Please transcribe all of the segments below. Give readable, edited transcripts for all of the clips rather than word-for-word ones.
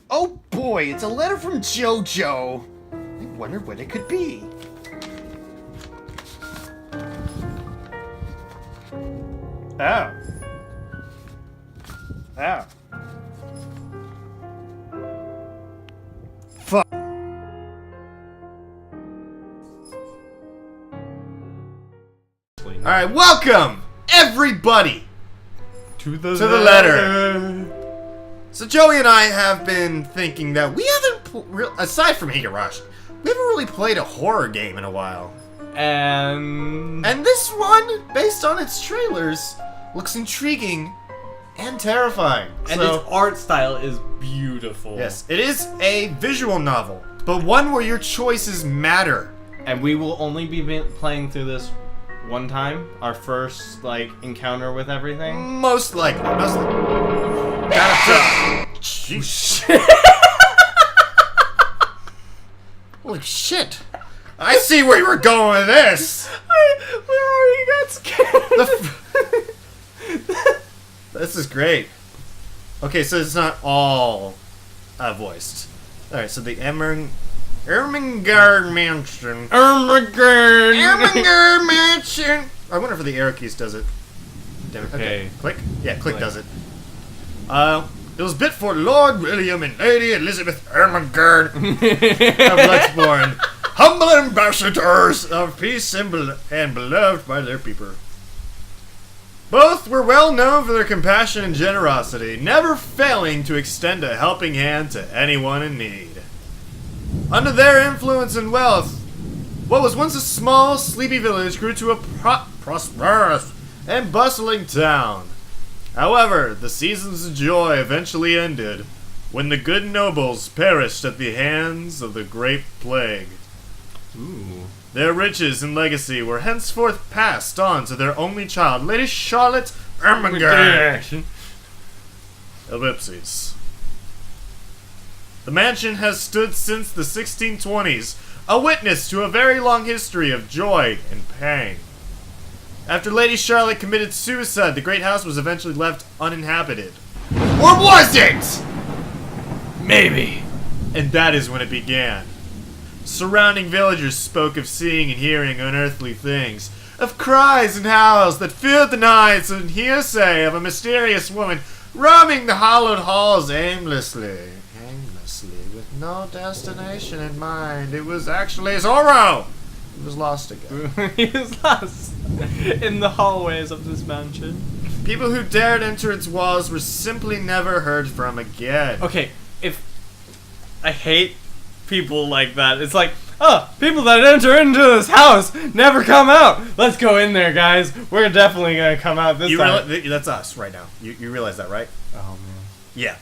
Oh boy, it's a letter from JoJo. I wonder what it could be. Oh. Oh. Fuck. Alright, welcome, everybody, to the letter. So Joey and I have been thinking that we haven't, aside from Higurashi, we haven't really played a horror game in a while. And this one, based on its trailers, looks intriguing and terrifying. its art style is beautiful. Yes, it is a visual novel, but one where your choices matter. And we will only be playing through this one time, our first encounter with everything. Most likely. Jeez. Holy shit. I see where you were going with this. We already got scared. This is great. Okay, so it's not all voiced. Alright, so the Ermengarde Mansion. Ermengarde Mansion. I wonder if the arrow keys does it. Damn it. Okay. Click? Yeah, click does it. It was bit for Lord William and Lady Elizabeth Ermengarde of Luxbourne, humble ambassadors of peace and beloved by their people. Both were well known for their compassion and generosity, never failing to extend a helping hand to anyone in need. Under their influence and wealth, what was once a small, sleepy village grew to a prosperous and bustling town. However, the seasons of joy eventually ended when the good nobles perished at the hands of the Great Plague. Ooh. Their riches and legacy were henceforth passed on to their only child, Lady Charlotte Ermengarde. Ellipses. The mansion has stood since the 1620s, a witness to a very long history of joy and pain. After Lady Charlotte committed suicide, the great house was eventually left uninhabited. Or was it? Maybe. And that is when it began. Surrounding villagers spoke of seeing and hearing unearthly things, of cries and howls that filled the nights, and hearsay of a mysterious woman roaming the hallowed halls aimlessly, with no destination in mind. It was actually Zorro! He was lost again. He was lost in the hallways of this mansion. People who dared enter its walls were simply never heard from again. Okay, I hate people like that. It's like, people that enter into this house never come out. Let's go in there, guys. We're definitely gonna come out this time. That's us right now. You realize that, right? Oh, man. Yeah.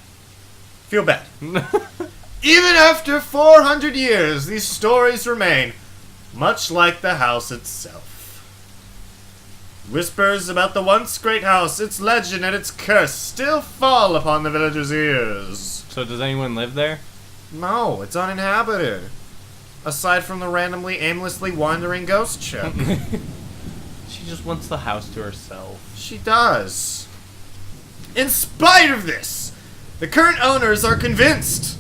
Feel bad. Even after 400 years, these stories remain, much like the house itself. Whispers about the once great house, its legend, and its curse still fall upon the villagers' ears. So does anyone live there? No, it's uninhabited. Aside from the randomly, aimlessly wandering ghost chick. She just wants the house to herself. She does. In spite of this, the current owners are convinced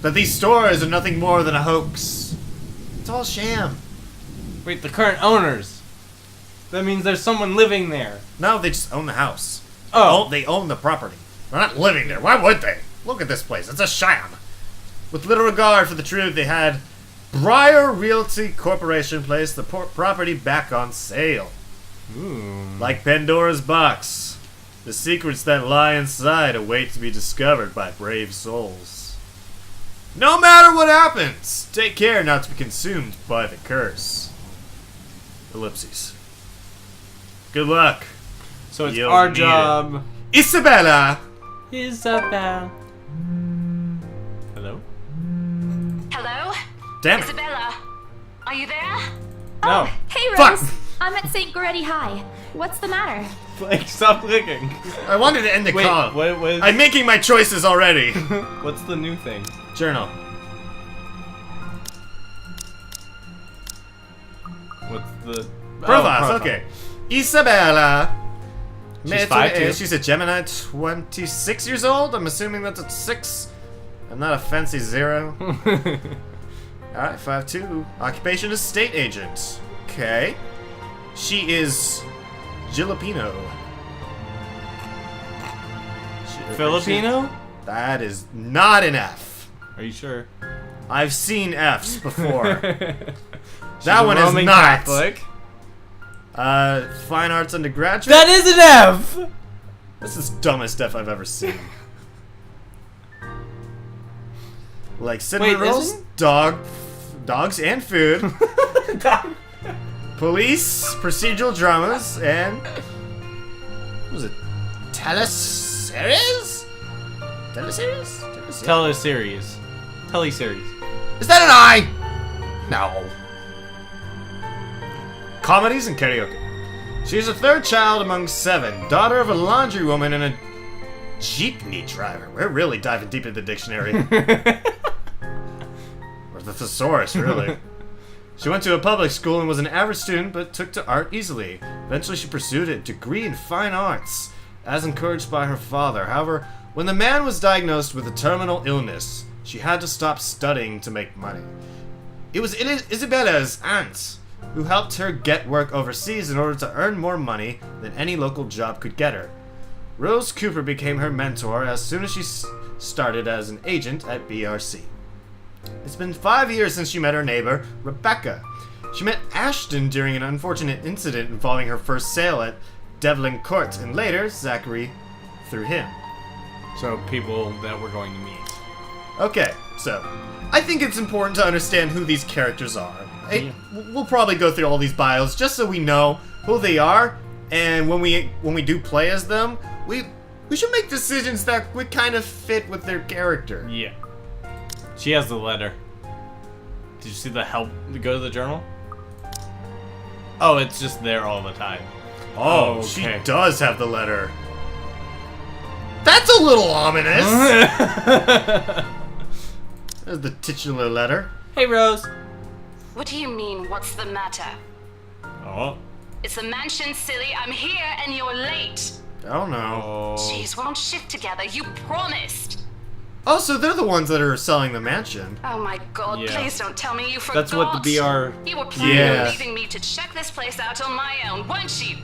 that these stories are nothing more than a hoax. It's all sham. Wait, the current owners? That means there's someone living there. No, they just own the house. Oh. They own the property. They're not living there. Why would they? Look at this place. It's a sham. With little regard for the truth, they had Briar Realty Corporation place the property back on sale. Ooh. Like Pandora's box, the secrets that lie inside await to be discovered by brave souls. No matter what happens, take care not to be consumed by the curse. Ellipses. Good luck. So it's You'll our need job. Isabella! Isabel. Hello? Hello? Damn it. Isabella, are you there? No. Hey, Fuck. Rose. I'm at St. Goretti High. What's the matter? Stop clicking. I wanted to end the Wait, call. what? I'm making my choices already. What's the new thing? Journal. What's the... Profiles, okay. Isabella. She's 5'2". She's a Gemini, 26 years old. I'm assuming that's at 6. I'm not a fancy zero. Alright, 5'2". Occupation is state agent. Okay. She is Jalapeno. Filipino? That is not an F. Are you sure? I've seen Fs before. She's That a one is Roman not. Catholic. Fine arts undergraduate. That is an F! This is the dumbest F I've ever seen. Like cinnamon Wait, rolls, isn't- dogs and food, police, procedural dramas, and what was it? Teleseries? Teleseries? Teleseries. Teleseries. Is that an I? No. Comedies and karaoke. She's a third child among 7, daughter of a laundrywoman and a jeepney driver. We're really diving deep into the dictionary. Or the thesaurus, really. She went to a public school and was an average student, but took to art easily. Eventually, she pursued a degree in fine arts, as encouraged by her father. However, when the man was diagnosed with a terminal illness, she had to stop studying to make money. It was Isabella's aunt who helped her get work overseas in order to earn more money than any local job could get her. Rose Cooper became her mentor as soon as she started as an agent at BRC. It's been 5 years since she met her neighbor, Rebecca. She met Ashton during an unfortunate incident involving her first sale at Devlin Court, and later, Zachary through him. So, people that we're going to meet. Okay, so, I think it's important to understand who these characters are. We'll probably go through all these bios just so we know who they are, and when we do play as them, we should make decisions that would kind of fit with their character. Yeah. She has the letter. Did you see the help to go to the journal? Oh, it's just there all the time. Oh, okay. She does have the letter. That's a little ominous. There's the titular letter. Hey, Rose. What do you mean, what's the matter? Oh. It's the mansion, silly. I'm here and you're late. Oh no. Oh. Jeez, we're on shift together. You promised. Oh, so they're the ones that are selling the mansion. Oh my god, Yeah. please don't tell me you forgot. That's what the BR... You were planning Yeah. on leaving me to check this place out on my own, weren't you?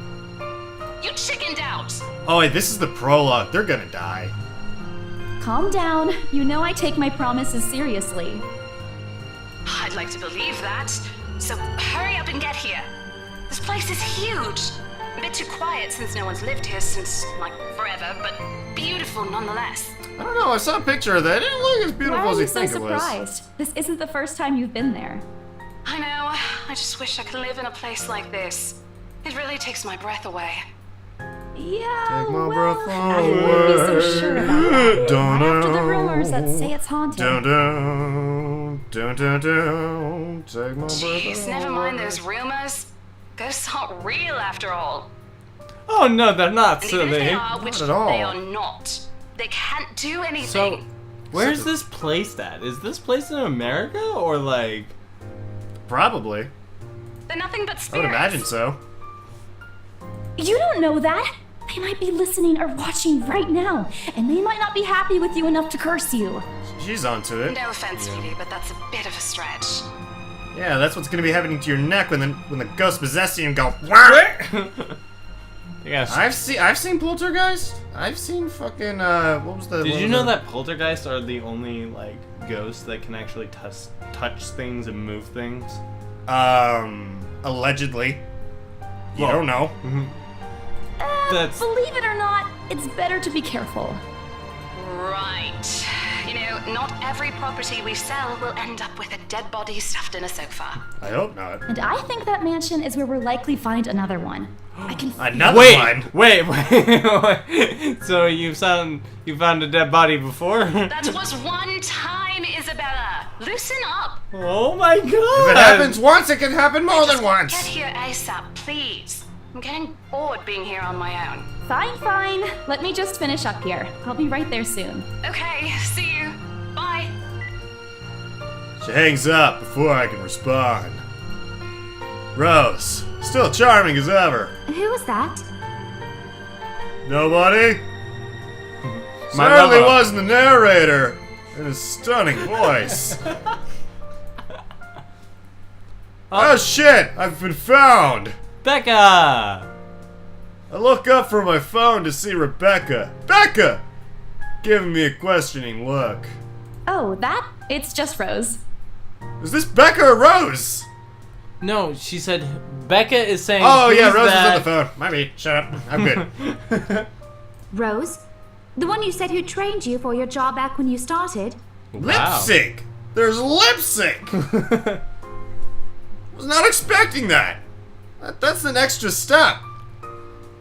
You chickened out. Oh wait, this is the prologue. They're gonna die. Calm down. You know I take my promises seriously. I'd like to believe that. So hurry up and get here. This place is huge. A bit too quiet since no one's lived here since, like, forever, but beautiful nonetheless. I don't know, I saw a picture of that. It didn't look as Why beautiful are as you you so think it was. surprised? This isn't the first time you've been there. I know. I just wish I could live in a place like this. It really takes my breath away. Yeah, Take my well, breath I wouldn't be so sure about that. Dun, Not after the dun, rumors that say it's haunted. Dun dun dun dun dun. Take my breath Jeez, never mind those rumors. Ghosts aren't real after all. Oh, no, they're not, And so even if they... they are, which at all. they are not, they can't do anything. So, where's this place at? Is this place in America, or like... Probably. They're nothing but I would spirits. imagine so. You don't know that. They might be listening or watching right now, and they might not be happy with you enough to curse you. She's onto it. No offense, sweetie, but that's a bit of a stretch. Yeah, that's what's gonna be happening to your neck when the ghost possesses you and go. Wah! Yes. I've seen Poltergeist. I've seen fucking what was the? Did what you was know the- that poltergeists are the only, like, ghosts that can actually touch things and move things? Allegedly. You Well- don't know. That's... Believe it or not, it's better to be careful. Right. You know, not every property we sell will end up with a dead body stuffed in a sofa. I hope not. And I think that mansion is where we'll likely find another one. I can Another Wait, one. wait. So you found a dead body before? That was one time, Isabella. Loosen up. Oh my god! If it happens once, it can happen more than Just once. Get here ASAP, please. I'm getting bored being here on my own. Fine. Let me just finish up here. I'll be right there soon. Okay, see you. Bye. She hangs up before I can respond. Rose, still charming as ever. Who was that? Nobody? My Certainly lover. wasn't the narrator. and a stunning voice. Oh shit! I've been found! Becca! I look up from my phone to see Rebecca. Becca! Giving me a questioning look. Oh, that? It's just Rose. Is this Becca or Rose? No, she said Becca is saying. Oh yeah, who's Rose is that? on the phone. My bad. Shut up. I'm good. Rose? The one you said who trained you for your job back when you started? Lip Wow. sync! There's lip sync! Was not expecting that. That's an extra step.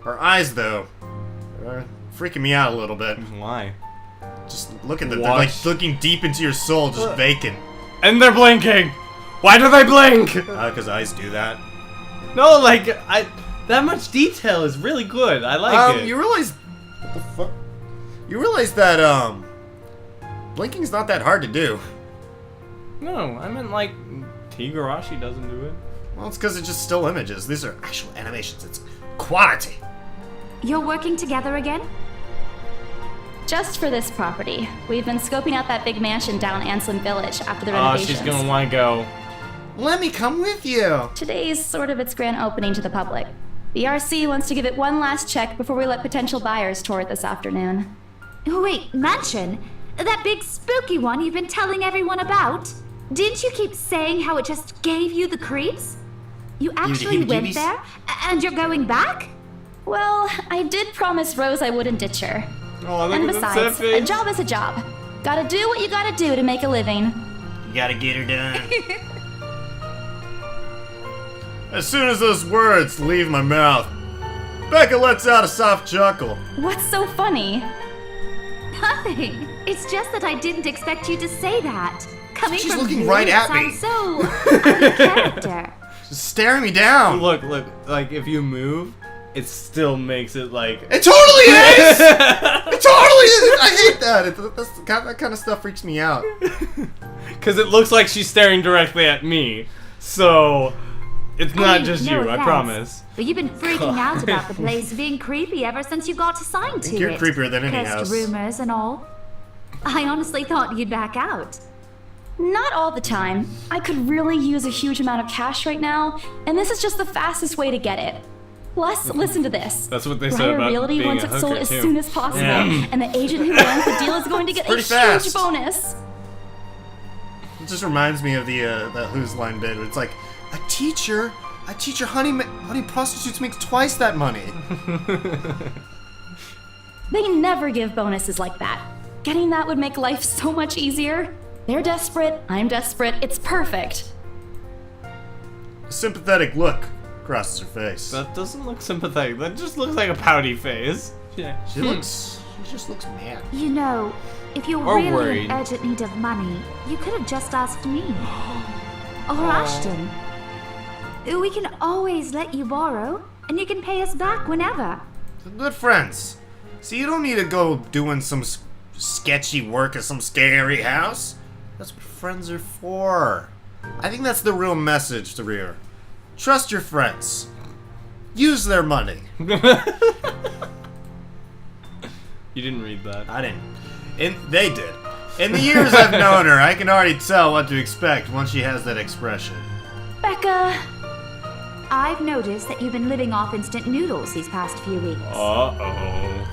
Her eyes, though, are freaking me out a little bit. Why? Just look at them. They're like looking deep into your soul, just vacant. And they're blinking. Why do they blink? Because eyes do that. No, like that much detail is really good. I like it. You realize what the fuck? You realize that blinking's not that hard to do. No, I meant like Higurashi doesn't do it. Well, it's because it's just still images. These are actual animations. It's quality. You're working together again? Just for this property. We've been scoping out that big mansion down Anslin Village after the Oh, renovations. she's gonna want to go. Let me come with you. Today's sort of its grand opening to the public. The RC wants to give it one last check before we let potential buyers tour it this afternoon. Oh, wait, mansion? That big spooky one you've been telling everyone about? Didn't you keep saying how it just gave you the creeps? You actually went heebie-jeebies? there? And you're going back? Well, I did promise Rose I wouldn't ditch her. Oh, look And at the besides, face. a job is a job. Gotta do what you gotta do to make a living. You gotta get her done. As soon as those words leave my mouth, Becca lets out a soft chuckle. What's so funny? Nothing. It's just that I didn't expect you to say that. Coming She's from looking you, right it at me. sounds so out of character. She's staring me down. Look, like if you move, it still makes it like. It totally is! It totally is! I hate that. That kind of stuff freaks me out. Because it looks like she's staring directly at me. So, it's not just no you, I offense, promise. But you've been freaking out about the place being creepy ever since you got assigned to it. You're creepier than any Cursed house. rumors and all. I honestly thought you'd back out. Not all the time. I could really use a huge amount of cash right now, and this is just the fastest way to get it. Plus, listen to this. That's what they said Briar about Realty being wants a it sold hooker, as too. soon as possible, Yeah. and the agent who lands the deal is going to get a pretty huge fast. bonus. It just reminds me of the that Who's Line bit. Where it's like, a teacher, honey prostitutes makes twice that money. They never give bonuses like that. Getting that would make life so much easier. They're desperate, I'm desperate, it's perfect. A sympathetic look crosses her face. That doesn't look sympathetic. That just looks like a pouty face. Yeah. She just looks mad. You know, if you're Or really worried. in urgent need of money, you could have just asked me. Or Ashton. We can always let you borrow, and you can pay us back whenever. They're good friends. See, you don't need to go doing some sketchy work at some scary house. That's what friends are for. I think that's the real message to Rear. Trust your friends. Use their money. You didn't read that. I didn't. And they did. In the years I've known her, I can already tell what to expect once she has that expression. Becca, I've noticed that you've been living off instant noodles these past few weeks. Uh-oh.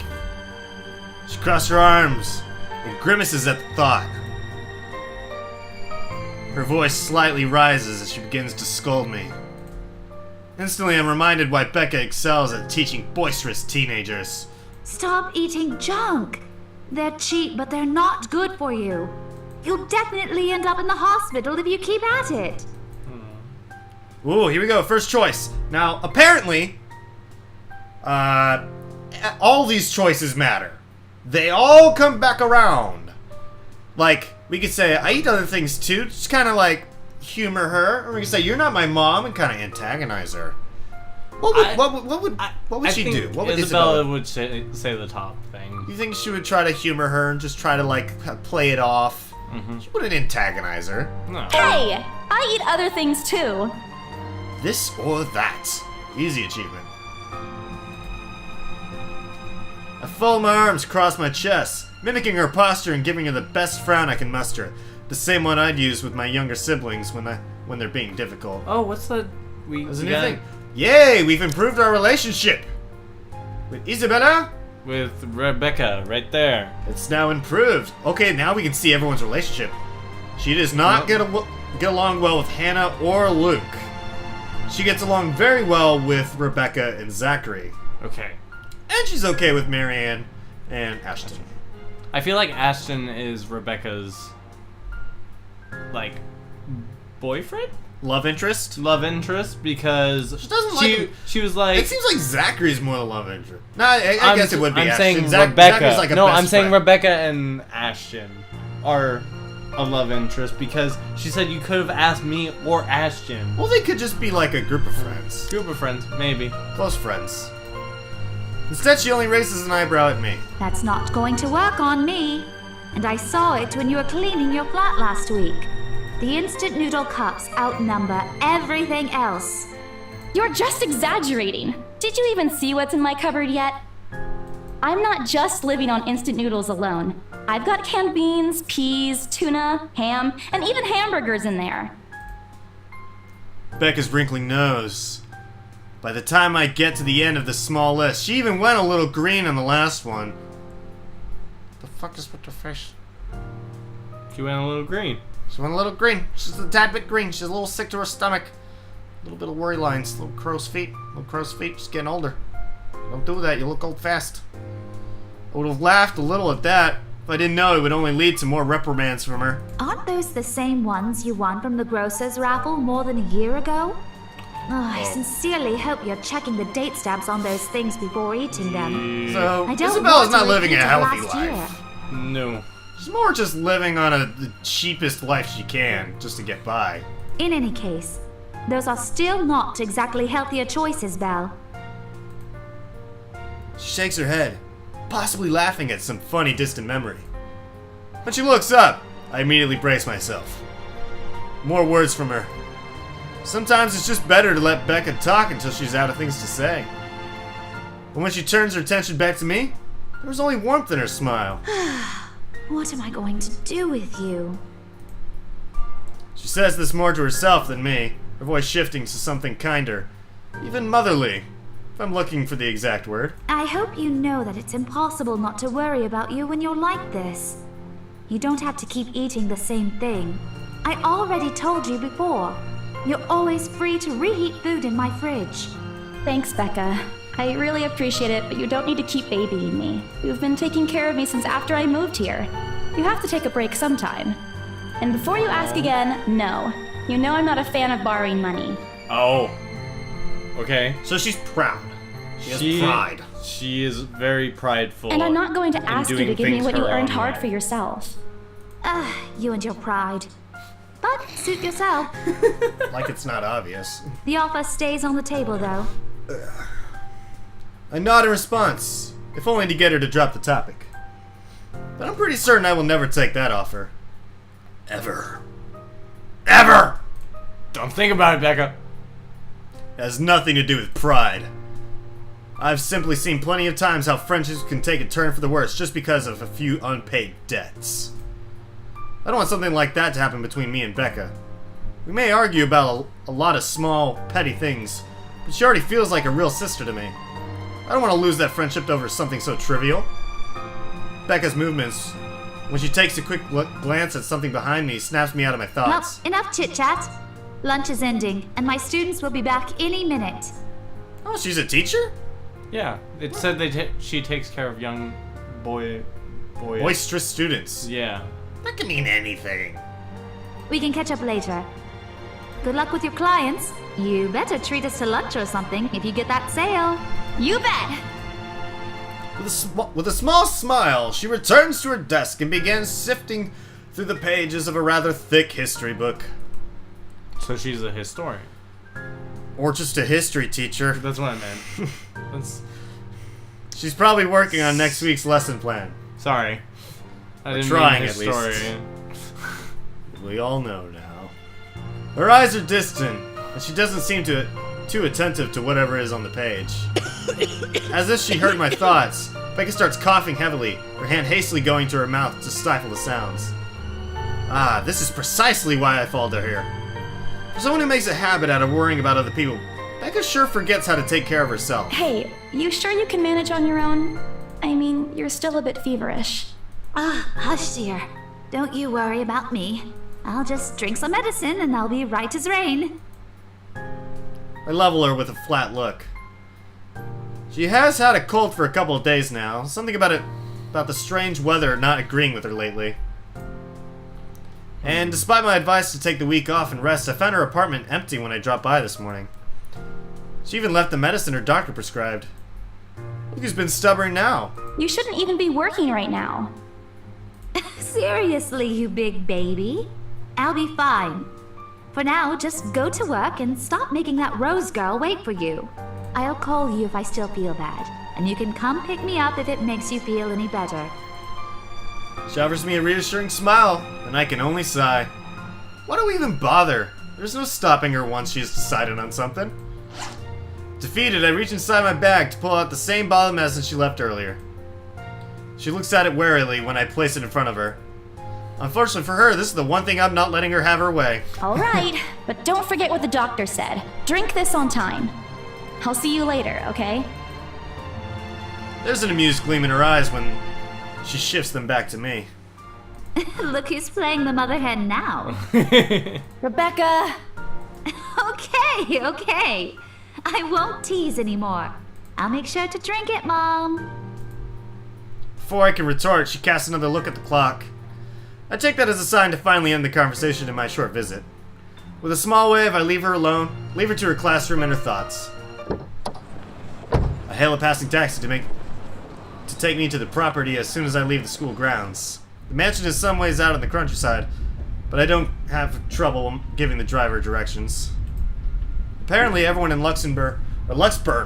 She crossed her arms and grimaces at the thought. Her voice slightly rises as she begins to scold me. Instantly, I'm reminded why Becca excels at teaching boisterous teenagers. Stop eating junk. They're cheap, but they're not good for you. You'll definitely end up in the hospital if you keep at it. Ooh, here we go. First choice. Now, apparently, all these choices matter. They all come back around. Like, we could say, I eat other things too, just kind of like humor her. Or we could say, you're not my mom, and kind of antagonize her. What would she do? What would Isabella would say the top thing. You think she would try to humor her and just try to, like, play it off? She wouldn't antagonize her. No. hey, I eat other things too. This or that. Easy achievement. I fold my arms across my chest mimicking her posture and giving her the best frown I can muster. The same one I'd use with my younger siblings when they're being difficult. Oh, what's the... There's a new thing. Yay! We've improved our relationship! With Isabella? With Rebecca, right there. It's now improved. Okay, now we can see everyone's relationship. She does not get along well with Hannah or Luke. She gets along very well with Rebecca and Zachary. Okay. And she's okay with Marianne and Ashton. I feel like Ashton is Rebecca's, like, boyfriend? Love interest? Love interest, because She doesn't like him. she was like... It seems like Zachary's more the love interest. No, I guess it would be I'm Ashton. saying Rebecca. Zachary's like a no, best I'm saying friend. Rebecca and Ashton are a love interest, because she said you could have asked me or Ashton. Well, they could just be like a group of friends. Group of friends, maybe. Close friends. Instead, she only raises an eyebrow at me. That's not going to work on me. And I saw it when you were cleaning your flat last week. The instant noodle cups outnumber everything else. You're just exaggerating. Did you even see what's in my cupboard yet? I'm not just living on instant noodles alone. I've got canned beans, peas, tuna, ham, and even hamburgers in there. Becca's wrinkling nose. By the time I get to the end of the small list, she even went a little green on the last one. The fuck is with her face? She went a little green. She went a little green. She's a tad bit green. She's a little sick to her stomach. A little bit of worry lines. Little crow's feet. Little crow's feet. She's getting older. Don't do that. You look old fast. I would have laughed a little at that if I didn't know it would only lead to more reprimands from her. Aren't those the same ones you won from the grocer's raffle more than a year ago? I sincerely hope you're checking the date stamps on those things before eating them. So, I don't Isabella's want to not living a repeat healthy last life. year. No. She's more just living on the cheapest life she can, just to get by. In any case, those are still not exactly healthier choices, Belle. She shakes her head, possibly laughing at some funny distant memory. When she looks up, I immediately brace myself. More words from her. Sometimes it's just better to let Becca talk until she's out of things to say. But when she turns her attention back to me, there was only warmth in her smile. What am I going to do with you? She says this more to herself than me, her voice shifting to something kinder, even motherly, if I'm looking for the exact word. I hope you know that it's impossible not to worry about you when you're like this. You don't have to keep eating the same thing. I already told you before. You're always free to reheat food in my fridge. Thanks, Becca. I really appreciate it, but you don't need to keep babying me. You've been taking care of me since after I moved here. You have to take a break sometime. And before you ask again, no. You know I'm not a fan of borrowing money. Oh. Okay. So she's proud. She has pride. She is very prideful. And I'm not going to ask you doing to give me things what you her earned own hard way. for yourself. You and your pride. But suit yourself. Like it's not obvious. The offer stays on the table, though. I nod in response, if only to get her to drop the topic. But I'm pretty certain I will never take that offer. Ever. Ever! Don't think about it, Becca. It has nothing to do with pride. I've simply seen plenty of times how friendships can take a turn for the worse just because of a few unpaid debts. I don't want something like that to happen between me and Becca. We may argue about a lot of small, petty things, but she already feels like a real sister to me. I don't want to lose that friendship over something so trivial. Becca's movements, when she takes a quick glance at something behind me, snaps me out of my Well, thoughts. enough chit-chat. Lunch is ending, and my students will be back any minute. Oh, she's a teacher? Yeah. It said she takes care of young boy. Boisterous students. Yeah. That can mean anything. We can catch up later. Good luck with your clients. You better treat us to lunch or something if you get that sale. You bet! With a small smile, she returns to her desk and begins sifting through the pages of a rather thick history book. So she's a historian. Or just a history teacher. That's what I meant. That's... She's probably working on next week's lesson plan. Sorry. I didn't trying, mean at least. historian. We all know now. Her eyes are distant, and she doesn't seem too attentive to whatever is on the page. As if she heard my thoughts, Becca starts coughing heavily, her hand hastily going to her mouth to stifle the sounds. Ah, this is precisely why I followed her here. For someone who makes a habit out of worrying about other people, Becca sure forgets how to take care of herself. Hey, you sure you can manage on your own? I mean, you're still a bit feverish. Hush, dear. Don't you worry about me. I'll just drink some medicine and I'll be right as rain. I level her with a flat look. She has had a cold for a couple of days now. Something about the strange weather not agreeing with her lately. And despite my advice to take the week off and rest, I found her apartment empty when I dropped by this morning. She even left the medicine her doctor prescribed. Look who's been stubborn now. You shouldn't even be working right now. Seriously, you big baby. I'll be fine. For now, just go to work and stop making that Rose girl wait for you. I'll call you if I still feel bad, and you can come pick me up if it makes you feel any better. She offers me a reassuring smile, and I can only sigh. Why do we even bother? There's no stopping her once she has decided on something. Defeated, I reach inside my bag to pull out the same bottle of medicine she left earlier. She looks at it warily when I place it in front of her. Unfortunately for her, this is the one thing I'm not letting her have her way. All right, but don't forget what the doctor said. Drink this on time. I'll see you later, okay? There's an amused gleam in her eyes when she shifts them back to me. Look who's playing the mother hen now. Rebecca! Okay. I won't tease anymore. I'll make sure to drink it, Mom. Before I can retort, she casts another look at the clock. I take that as a sign to finally end the conversation in my short visit. With a small wave, I leave her alone, leave her to her classroom and her thoughts. I hail a passing taxi to take me to the property as soon as I leave the school grounds. The mansion is some ways out in the countryside, but I don't have trouble giving the driver directions. Apparently everyone in Luxembourg apparently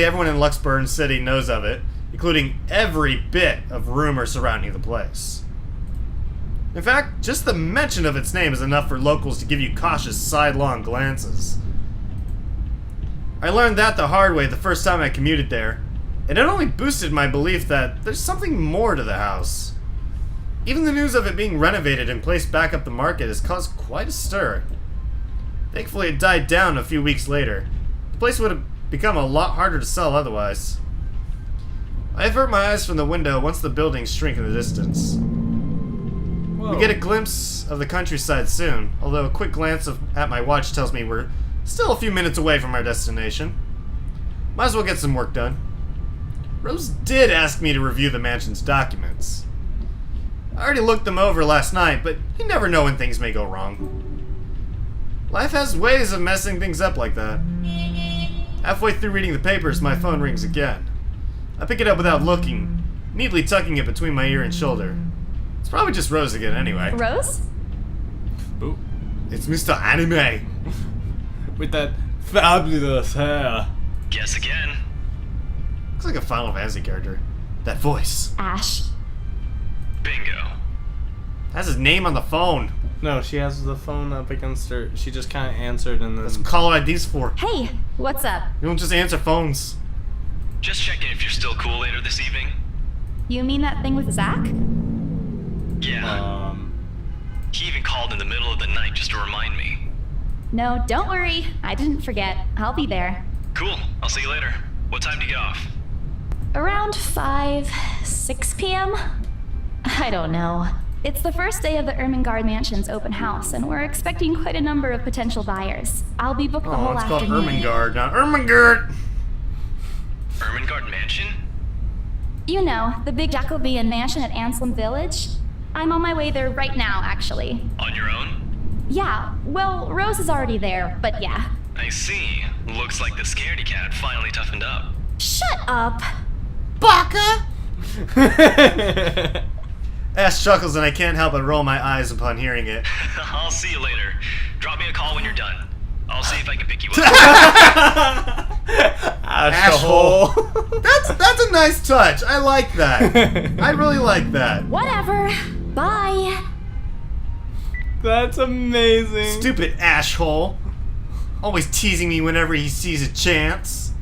everyone in Luxembourg City knows of it, including every bit of rumor surrounding the place. In fact, just the mention of its name is enough for locals to give you cautious sidelong glances. I learned that the hard way the first time I commuted there, and it only boosted my belief that there's something more to the house. Even the news of it being renovated and placed back up the market has caused quite a stir. Thankfully, it died down a few weeks later. The place would have become a lot harder to sell otherwise. I avert my eyes from the window once the buildings shrink in the distance. Whoa. We get a glimpse of the countryside soon, although a quick glance at my watch tells me we're still a few minutes away from our destination. Might as well get some work done. Rose did ask me to review the mansion's documents. I already looked them over last night, but you never know when things may go wrong. Life has ways of messing things up like that. Halfway through reading the papers, my phone rings again. I pick it up without looking, neatly tucking it between my ear and shoulder. It's probably just Rose again anyway. Rose? Ooh. It's Mr. Anime. With that fabulous hair. Guess again. Looks like a Final Fantasy character. That voice. Ash. Bingo. Has his name on the phone. No, she has the phone up against her. She just kind of answered and then... That's what caller ID's for. Hey, what's up? You don't just answer phones. Just checking if you're still cool later this evening. You mean that thing with Zach? Yeah. He even called in the middle of the night just to remind me. No, don't worry. I didn't forget. I'll be there. Cool. I'll see you later. What time do you get off? Around 6 p.m.? I don't know. It's the first day of the Ermengarde Mansion's open house, and we're expecting quite a number of potential buyers. I'll be booked the Oh, whole it's called afternoon. Ermengarde, not Ermengarde. Ermengarde Mansion? You know, the big Jacobean mansion at Anselm Village? I'm on my way there right now, actually. On your own? Yeah, well, Rose is already there, but yeah. I see. Looks like the scaredy cat finally toughened up. Shut up! Baka! Ash chuckles and I can't help but roll my eyes upon hearing it. I'll see you later. Drop me a call when you're done. I'll see if I can pick you up. Asshole. That's a nice touch. I like that. I really like that. Whatever. Bye. That's amazing. Stupid asshole. Always teasing me whenever he sees a chance.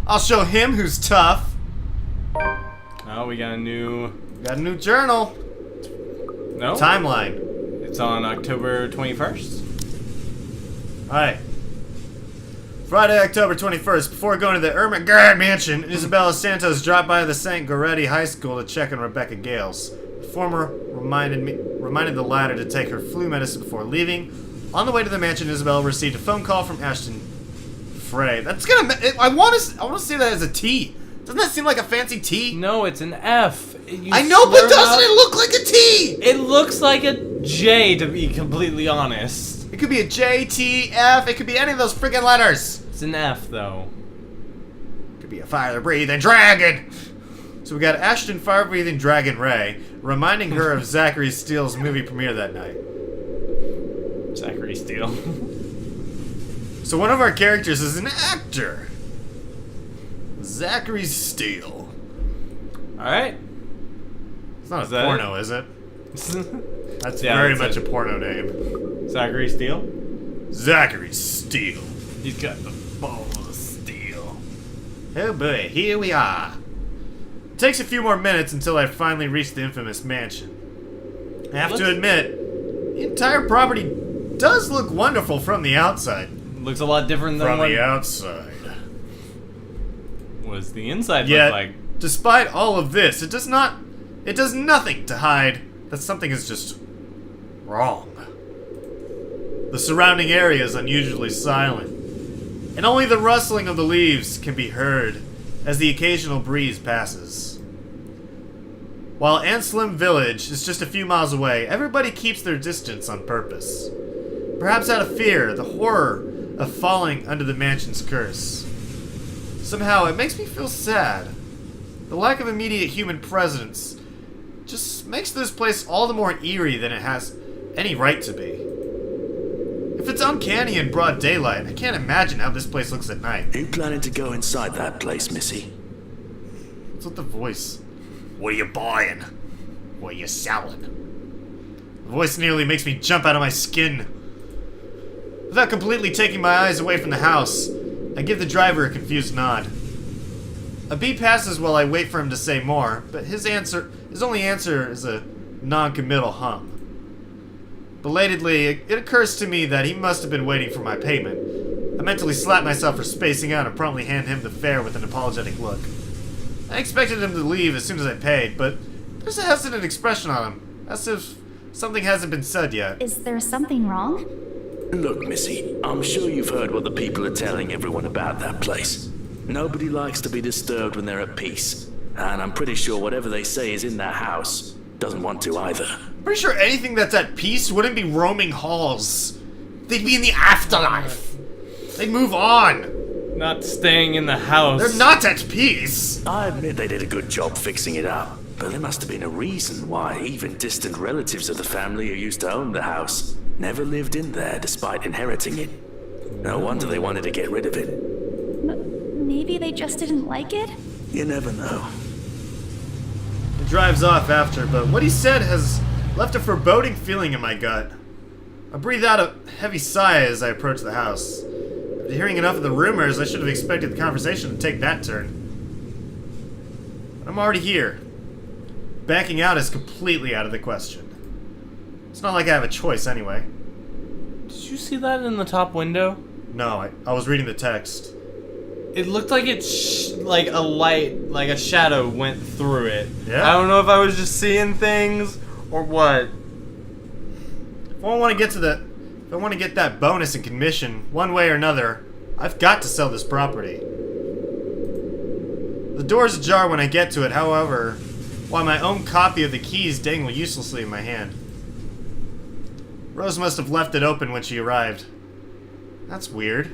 I'll show him who's tough. Oh, we got a new... Got a new journal. No? Timeline. It's on October 21st. Alright. Friday, October 21st. Before going to the Ermengarde mansion, Isabella Santos dropped by the St. Goretti High School to check on Rebecca Gales. The former reminded the latter to take her flu medicine before leaving. On the way to the mansion, Isabella received a phone call from Ashton Frey. That's gonna... I want to say that as a T. Doesn't that seem like a fancy T? No, it's an F. I know, but doesn't it look like a T? It looks like a J, to be completely honest. It could be a J, T, F. It could be any of those freaking letters. It's an F, though. It could be a fire-breathing dragon. So we got Ashton Fire-breathing Dragon Ray reminding her of Zachary Steele's movie premiere that night. Zachary Steele. So one of our characters is an actor. Zachary Steele. Alright. It's not a that porno, is it? That's Yeah, very that's much a porno name. Zachary Steele? Zachary Steele. He's got the balls of steel. Oh boy, here we are. It takes a few more minutes until I finally reach the infamous mansion. I have to admit, the entire property does look wonderful from the outside. Looks a lot different than From what the outside. was the inside Yet, look like. despite all of this, it does nothing to hide that something is just wrong. The surrounding area is unusually silent, and only the rustling of the leaves can be heard as the occasional breeze passes. While Anslim Village is just a few miles away, everybody keeps their distance on purpose. Perhaps out of fear, the horror of falling under the mansion's curse. Somehow, it makes me feel sad. The lack of immediate human presence just makes this place all the more eerie than it has any right to be. If it's uncanny in broad daylight, I can't imagine how this place looks at night. Are you planning to go inside that place, Missy? What's with the voice? What are you buying? What are you selling? The voice nearly makes me jump out of my skin. Without completely taking my eyes away from the house, I give the driver a confused nod. A beat passes while I wait for him to say more, but his only answer is a non-committal hum. Belatedly, it occurs to me that he must have been waiting for my payment. I mentally slap myself for spacing out and promptly hand him the fare with an apologetic look. I expected him to leave as soon as I paid, but there's a hesitant expression on him, as if something hasn't been said yet. Is there something wrong? Look, Missy, I'm sure you've heard what the people are telling everyone about that place. Nobody likes to be disturbed when they're at peace. And I'm pretty sure whatever they say is in that house doesn't want to either. Pretty sure anything that's at peace wouldn't be roaming halls. They'd be in the afterlife. They'd move on. Not staying in the house. They're not at peace. I admit they did a good job fixing it up, but there must have been a reason why even distant relatives of the family who used to own the house never lived in there despite inheriting it. No wonder they wanted to get rid of it. Maybe they just didn't like it? You never know. He drives off after, but what he said has left a foreboding feeling in my gut. I breathe out a heavy sigh as I approach the house. After hearing enough of the rumors, I should have expected the conversation to take that turn. But I'm already here. Backing out is completely out of the question. It's not like I have a choice anyway. Did you see that in the top window? No, I was reading the text. It looked like it, like a light, like a shadow went through it. Yeah? I don't know if I was just seeing things or what. If I want to get that bonus and commission, one way or another, I've got to sell this property. The door's ajar when I get to it, however, while my own copy of the keys dangle uselessly in my hand. Rose must have left it open when she arrived. That's weird.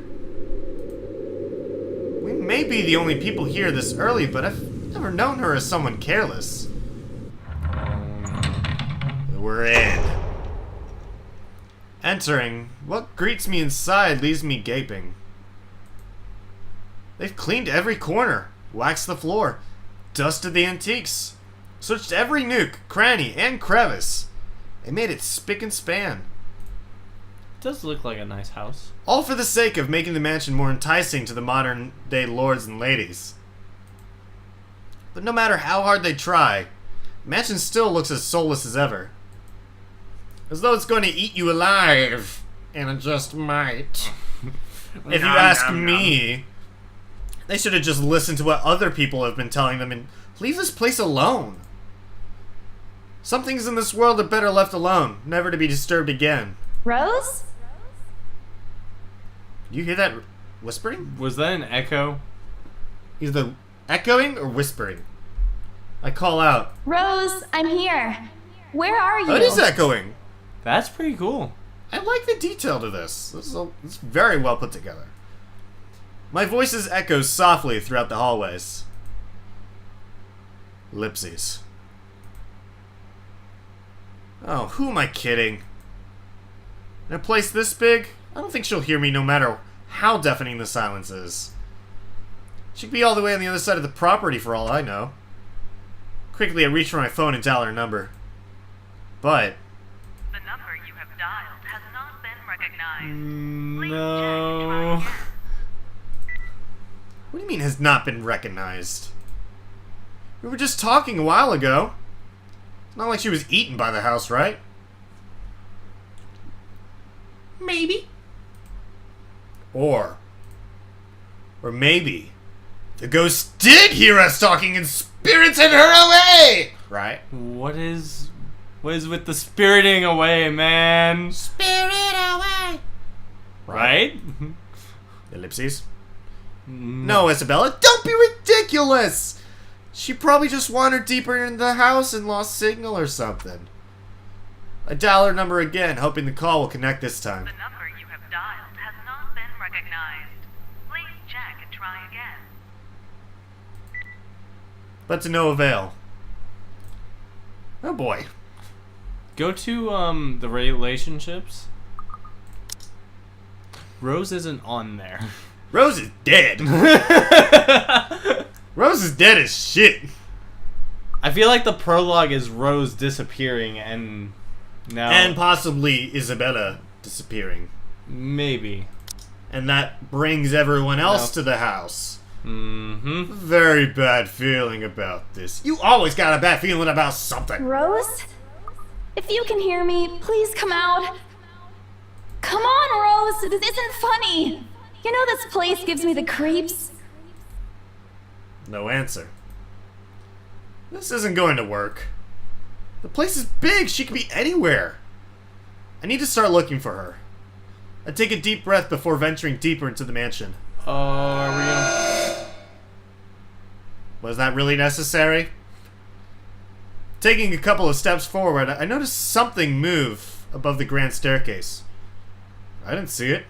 We may be the only people here this early, but I've never known her as someone careless. We're in. Entering, what greets me inside leaves me gaping. They've cleaned every corner, waxed the floor, dusted the antiques, searched every nook, cranny, and crevice. They made it spick and span. does look like a nice house. All for the sake of making the mansion more enticing to the modern-day lords and ladies. But no matter how hard they try, the mansion still looks as soulless as ever. As though it's going to eat you alive. And it just might. If you ask me, they should have just listened to what other people have been telling them and leave this place alone. Some things in this world are better left alone, never to be disturbed again. Rose? You hear that whispering? Was that an echo? Either echoing or whispering. I call out. Rose, I'm here. Where are you? Oh, it is echoing. That's pretty cool. I like the detail to this. It's very well put together. My voices echo softly throughout the hallways. Ellipses. Oh, who am I kidding? In a place this big, I don't think she'll hear me no matter how deafening the silence is. She could be all the way on the other side of the property for all I know. Quickly, I reach for my phone and dial her number. But... The number you have dialed has not been recognized. Please No. check and try again. what do you mean has not been recognized? We were just talking a while ago. It's not like she was eaten by the house, right? Maybe. Or maybe the ghost did hear us talking and spirited her away! Right? What is with the spiriting away, man? Spirit away! Right? Ellipses. No, Isabella, don't be ridiculous! She probably just wandered deeper into the house and lost signal or something. I dial her number again, hoping the call will connect this time. The number you have dialed has not been recognized. Please check and try again. But to no avail. Oh boy. Go to the relationships. Rose isn't on there. Rose is dead. Rose is dead as shit. I feel like the prologue is Rose disappearing and now And possibly Isabella disappearing. maybe. And that brings everyone else to the house. Mm-hmm. Very bad feeling about this. You always got a bad feeling about something. Rose? If you can hear me, please come out. Come on, Rose. This isn't funny. You know this place gives me the creeps. No answer. This isn't going to work. The place is big. She could be anywhere. I need to start looking for her. I take a deep breath before venturing deeper into the mansion. Oh, are we gonna... Was that really necessary? Taking a couple of steps forward, I noticed something move above the grand staircase. I didn't see it.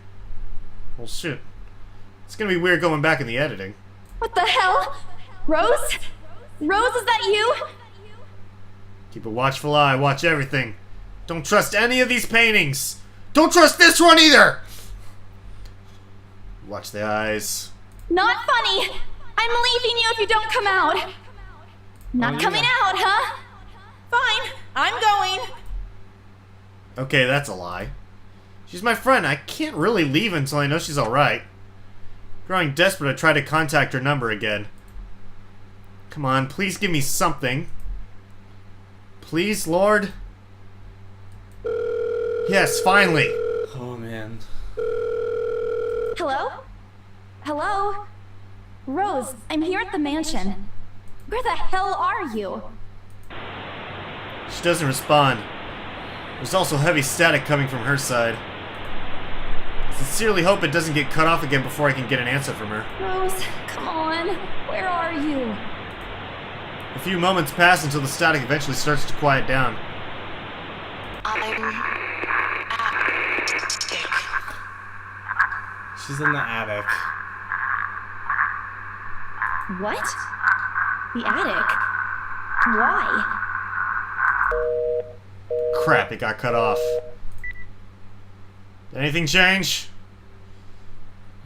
Well, shit. It's gonna be weird going back in the editing. What the hell? Rose? Rose, is that you? Keep a watchful eye, watch everything. Don't trust any of these paintings. Don't trust this one either! Watch the eyes. Not funny. I'm leaving you if you don't come out. Not coming out, huh? Fine, I'm going. Okay, that's a lie. She's my friend. I can't really leave until I know she's alright. Growing desperate, I try to contact her number again. Come on, please give me something. Please, Lord? Yes, finally. Oh, man. Hello? Hello? Rose, I'm here at the mansion. Where the hell are you? She doesn't respond. There's also heavy static coming from her side. I sincerely hope it doesn't get cut off again before I can get an answer from her. Rose, come on. Where are you? A few moments pass until the static eventually starts to quiet down. She's in the attic. What? The attic? Why? Crap, it got cut off. Did anything change?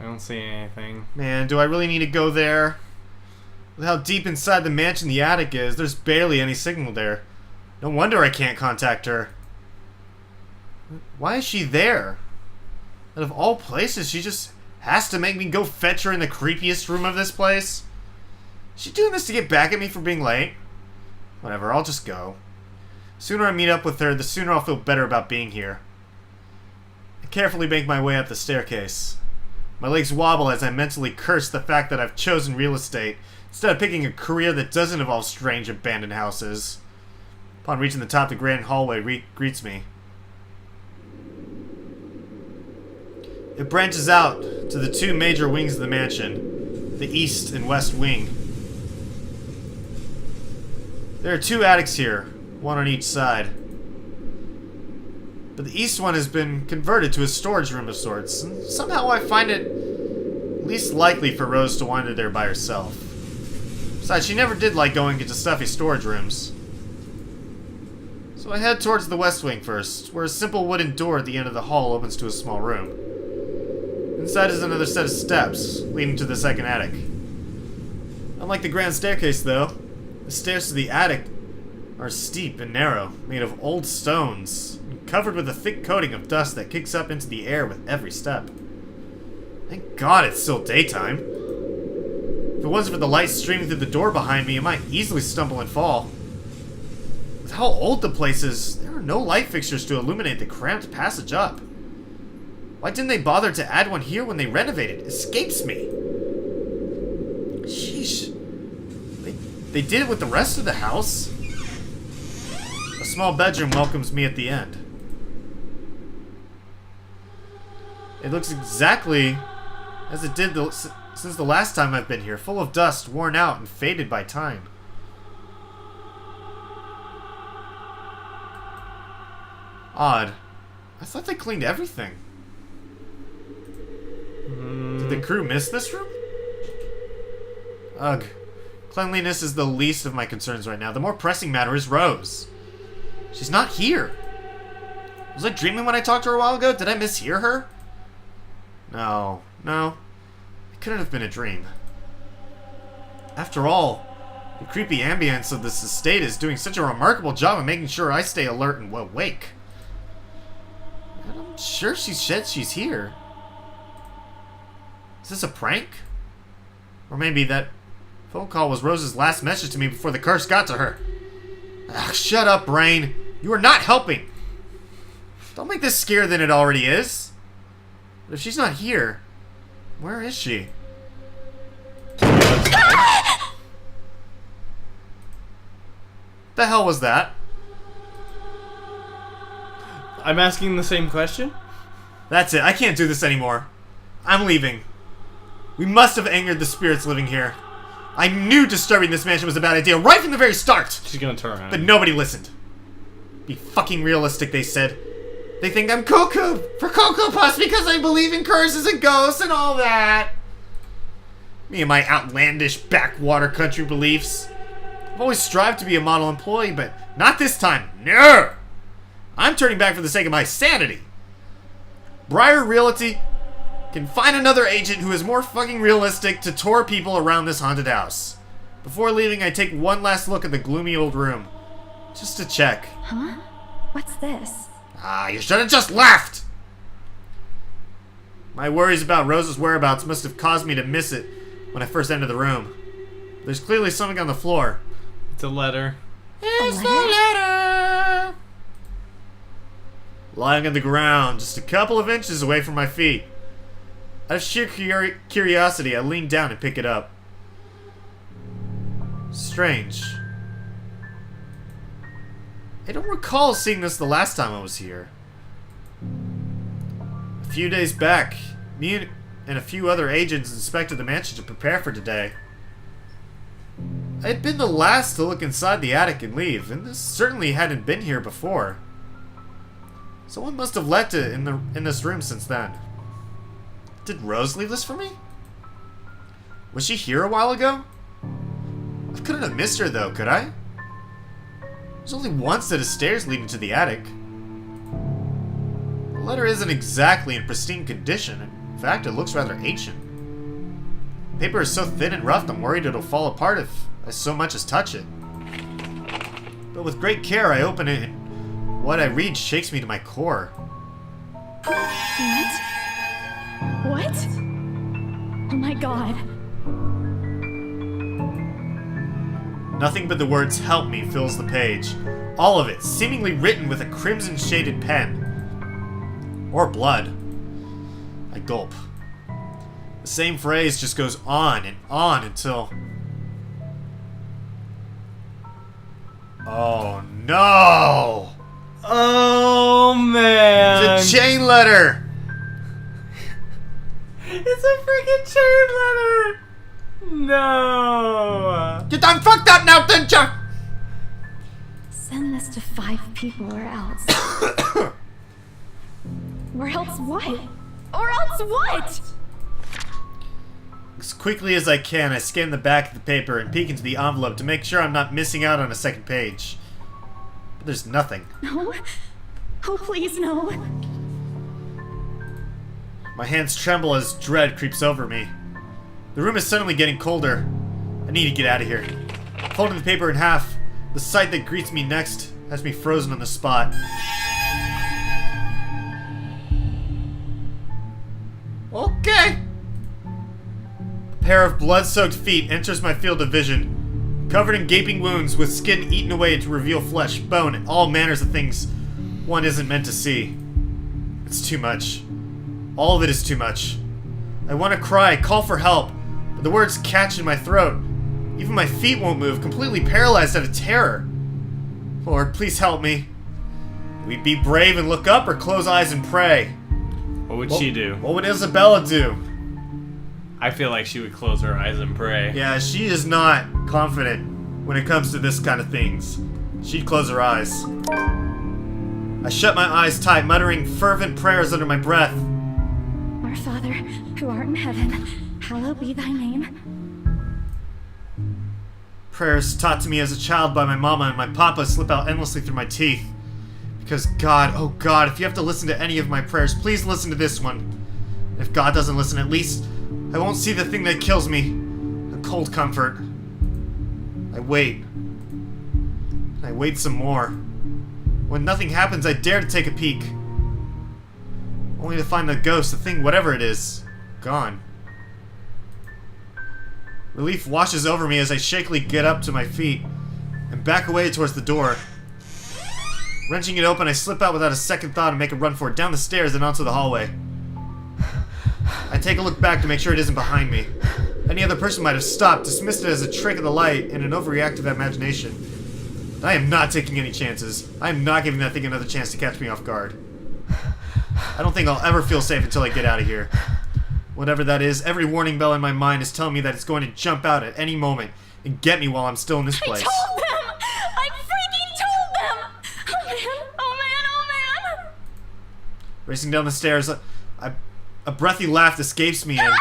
I don't see anything. Man, do I really need to go there? With how deep inside the mansion the attic is, there's barely any signal there. No wonder I can't contact her. Why is she there? Out of all places, she just has to make me go fetch her in the creepiest room of this place. Is she doing this to get back at me for being late? Whatever, I'll just go. The sooner I meet up with her, the sooner I'll feel better about being here. I carefully make my way up the staircase. My legs wobble as I mentally curse the fact that I've chosen real estate instead of picking a career that doesn't involve strange abandoned houses. Upon reaching the top, the grand hallway greets me. It branches out to the two major wings of the mansion, the east and west wing. There are two attics here, one on each side. But the east one has been converted to a storage room of sorts, and somehow I find it least likely for Rose to wander there by herself. Besides, she never did like going into stuffy storage rooms. So I head towards the west wing first, where a simple wooden door at the end of the hall opens to a small room. Inside is another set of steps, leading to the second attic. Unlike the grand staircase, though, the stairs to the attic are steep and narrow, made of old stones, and covered with a thick coating of dust that kicks up into the air with every step. Thank God it's still daytime. If it wasn't for the light streaming through the door behind me, I might easily stumble and fall. With how old the place is, there are no light fixtures to illuminate the cramped passage up. Why didn't they bother to add one here when they renovated? It escapes me. Sheesh. They did it with the rest of the house? A small bedroom welcomes me at the end. It looks exactly as it did since the last time I've been here, full of dust, worn out, and faded by time. Odd. I thought they cleaned everything. Did the crew miss this room? Ugh. Cleanliness is the least of my concerns right now. The more pressing matter is Rose. She's not here. Was I dreaming when I talked to her a while ago? Did I mishear her? No. It couldn't have been a dream. After all, the creepy ambience of this estate is doing such a remarkable job of making sure I stay alert and awake. And I'm sure she said she's here. Is this a prank? Or maybe that phone call was Rose's last message to me before the curse got to her. Ugh, shut up, brain. You are not helping. Don't make this scarier than it already is. But if she's not here, where is she? The hell was that? I'm asking the same question? That's it. I can't do this anymore. I'm leaving. We must have angered the spirits living here. I knew disturbing this mansion was a bad idea right from the very start. She's gonna turn around. But nobody listened. Be fucking realistic, they said. They think I'm cuckoo for Cocoa Puffs because I believe in curses and ghosts and all that. Me and my outlandish backwater country beliefs. I've always strived to be a model employee, but not this time. No! I'm turning back for the sake of my sanity. Briar Realty can find another agent who is more fucking realistic to tour people around this haunted house. Before leaving, I take one last look at the gloomy old room. Just to check. Huh? What's this? Ah, you should have just left! My worries about Rose's whereabouts must have caused me to miss it when I first entered the room. There's clearly something on the floor. It's a letter. It's the letter! Lying on the ground, just a couple of inches away from my feet. Out of sheer curiosity, I lean down and pick it up. Strange. I don't recall seeing this the last time I was here. A few days back, me and a few other agents inspected the mansion to prepare for today. I had been the last to look inside the attic and leave, and this certainly hadn't been here before. Someone must have left it in this room since then. Did Rose leave this for me? Was she here a while ago? I couldn't have missed her though, could I? There's only one set of stairs leading to the attic. The letter isn't exactly in pristine condition. In fact, it looks rather ancient. The paper is so thin and rough, I'm worried it'll fall apart if I so much as touch it. But with great care, I open it, and what I read shakes me to my core. What? What? Oh my god. Nothing but the words "help me" fills the page. All of it, seemingly written with a crimson-shaded pen. Or blood. I gulp. The same phrase just goes on and on until... Oh no! Oh man! It's a chain letter! It's a freaking chain letter! No! You done fucked up now, didn't you? Send this to 5 people or else. Or else what? Or else what? As quickly as I can, I scan the back of the paper and peek into the envelope to make sure I'm not missing out on a second page. But there's nothing. No. Oh, please, no. My hands tremble as dread creeps over me. The room is suddenly getting colder. I need to get out of here. Folding the paper in half, the sight that greets me next has me frozen on the spot. Okay. A pair of blood-soaked feet enters my field of vision, covered in gaping wounds with skin eaten away to reveal flesh, bone, and all manners of things one isn't meant to see. It's too much. All of it is too much. I want to cry, call for help, but the words catch in my throat. Even my feet won't move, completely paralyzed out of terror. Lord, please help me. Do we be brave and look up or close eyes and pray? What would she do? What would Isabella do? I feel like she would close her eyes and pray. Yeah, she is not confident when it comes to this kind of things. She'd close her eyes. I shut my eyes tight, muttering fervent prayers under my breath. Our Father, who art in heaven, hallowed be thy name. Prayers taught to me as a child by my mama and my papa slip out endlessly through my teeth. Because God, oh God, if you have to listen to any of my prayers, please listen to this one. And if God doesn't listen, at least I won't see the thing that kills me. A cold comfort. I wait. I wait some more. When nothing happens, I dare to take a peek. Only to find the ghost, the thing, whatever it is, gone. Relief washes over me as I shakily get up to my feet and back away towards the door. Wrenching it open, I slip out without a second thought and make a run for it, down the stairs and onto the hallway. I take a look back to make sure it isn't behind me. Any other person might have stopped, dismissed it as a trick of the light and an overreactive imagination. But I am not taking any chances. I am not giving that thing another chance to catch me off guard. I don't think I'll ever feel safe until I get out of here. Whatever that is, every warning bell in my mind is telling me that it's going to jump out at any moment and get me while I'm still in this place. I told them! I freaking told them! Oh man, oh man, oh man! Racing down the stairs, a breathy laugh escapes me and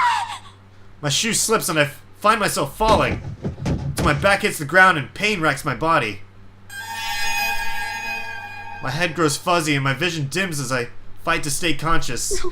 my shoe slips and I find myself falling. So my back hits the ground and pain racks my body. My head grows fuzzy and my vision dims as I fight to stay conscious.